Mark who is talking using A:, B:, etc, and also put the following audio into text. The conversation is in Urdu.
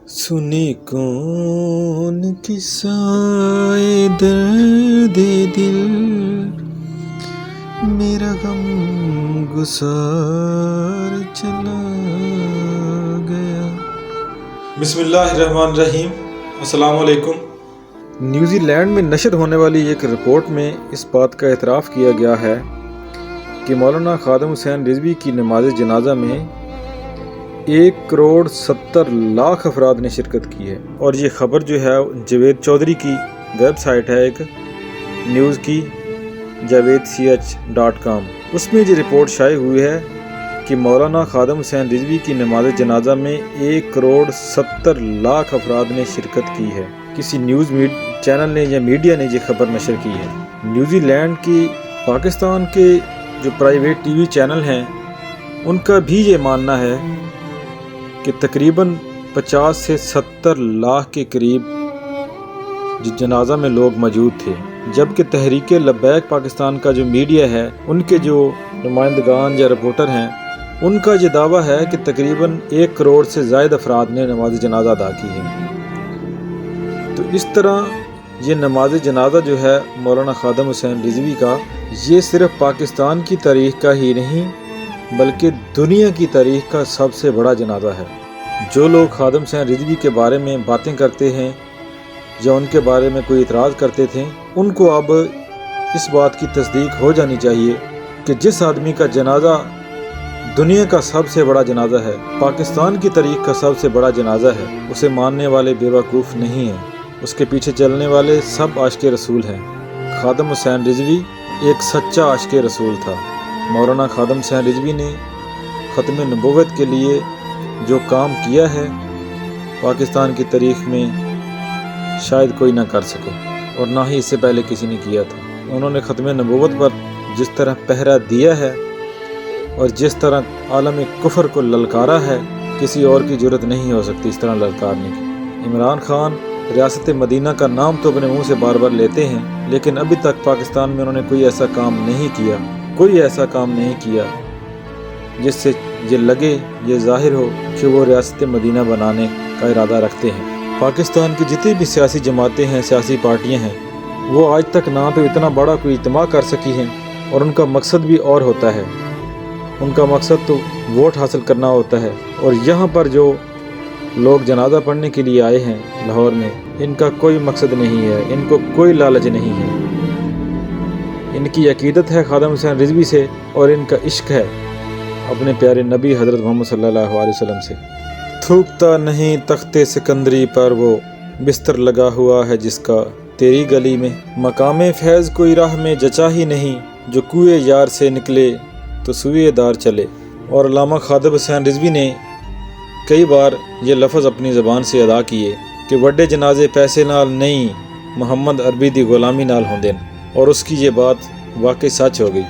A: سنی کون قصائے درد دل، میرا غم گسار چلا گیا۔ بسم اللہ الرحمن الرحیم۔ السلام علیکم۔ نیوزی لینڈ میں نشر ہونے والی ایک رپورٹ میں اس بات کا اعتراف کیا گیا ہے کہ مولانا خادم حسین رضوی کی نماز جنازہ میں 1,70,00,000 افراد نے شرکت کی ہے، اور یہ خبر جو ہے جاوید چودھری کی ویب سائٹ ہے ایک نیوز کی JavedCH.com، اس میں یہ رپورٹ شائع ہوئی ہے کہ مولانا خادم حسین رضوی کی نماز جنازہ میں 1,70,00,000 افراد نے شرکت کی ہے۔ کسی نیوز چینل نے یا میڈیا نے یہ خبر نشر کی ہے۔ نیوزی لینڈ کی پاکستان کے جو پرائیویٹ ٹی وی چینل ہیں ان کا بھی یہ ماننا ہے کہ تقریباً 50 سے 70 لاکھ کے قریب جنازہ میں لوگ موجود تھے، جبکہ تحریک لبیک پاکستان کا جو میڈیا ہے ان کے جو نمائندگان یا رپورٹر ہیں ان کا یہ دعویٰ ہے کہ تقریباً 1 کروڑ سے زائد افراد نے نماز جنازہ ادا کی ہے۔ تو اس طرح یہ نماز جنازہ جو ہے مولانا خادم حسین رضوی کا، یہ صرف پاکستان کی تاریخ کا ہی نہیں بلکہ دنیا کی تاریخ کا سب سے بڑا جنازہ ہے۔ جو لوگ خادم حسین رضوی کے بارے میں باتیں کرتے ہیں یا ان کے بارے میں کوئی اعتراض کرتے تھے، ان کو اب اس بات کی تصدیق ہو جانی چاہیے کہ جس آدمی کا جنازہ دنیا کا سب سے بڑا جنازہ ہے، پاکستان کی تاریخ کا سب سے بڑا جنازہ ہے، اسے ماننے والے بے وقوف نہیں ہیں، اس کے پیچھے چلنے والے سب عاشق رسول ہیں۔ خادم حسین رضوی ایک سچا عاشق رسول تھا۔ مولانا خادم حسین رضوی نے ختم نبوت کے لیے جو کام کیا ہے پاکستان کی تاریخ میں شاید کوئی نہ کر سکے، اور نہ ہی اس سے پہلے کسی نے کیا تھا۔ انہوں نے ختم نبوت پر جس طرح پہرا دیا ہے اور جس طرح عالم کفر کو للکارا ہے، کسی اور کی جرت نہیں ہو سکتی اس طرح للکارنے کی۔ عمران خان ریاست مدینہ کا نام تو اپنے منہ سے بار بار لیتے ہیں، لیکن ابھی تک پاکستان میں انہوں نے کوئی ایسا کام نہیں کیا جس سے یہ لگے، یہ ظاہر ہو کہ وہ ریاست مدینہ بنانے کا ارادہ رکھتے ہیں۔ پاکستان کی جتنی بھی سیاسی جماعتیں ہیں، سیاسی پارٹیاں ہیں، وہ آج تک نہ تو اتنا بڑا کوئی اجتماع کر سکی ہیں، اور ان کا مقصد بھی اور ہوتا ہے۔ ان کا مقصد تو ووٹ حاصل کرنا ہوتا ہے، اور یہاں پر جو لوگ جنازہ پڑھنے کے لیے آئے ہیں لاہور میں، ان کا کوئی مقصد نہیں ہے، ان کو کوئی لالچ نہیں ہے۔ ان کی عقیدت ہے خادم حسین رضوی سے، اور ان کا عشق ہے اپنے پیارے نبی حضرت محمد صلی اللہ علیہ وسلم سے۔ تھوکتا نہیں تخت سکندری پر وہ بستر لگا ہوا ہے جس کا تیری گلی میں، مقام فیض کوئی راہ میں جچا ہی نہیں، جو کوئے یار سے نکلے تو سوئے دار چلے۔ اور علامہ خادم حسین رضوی نے کئی بار یہ لفظ اپنی زبان سے ادا کیے کہ وڈے جنازے پیسے نال نہیں، محمد عربی دی غلامی نال ہوندے، اور اس کی یہ بات واقعی سچ ہو گئی۔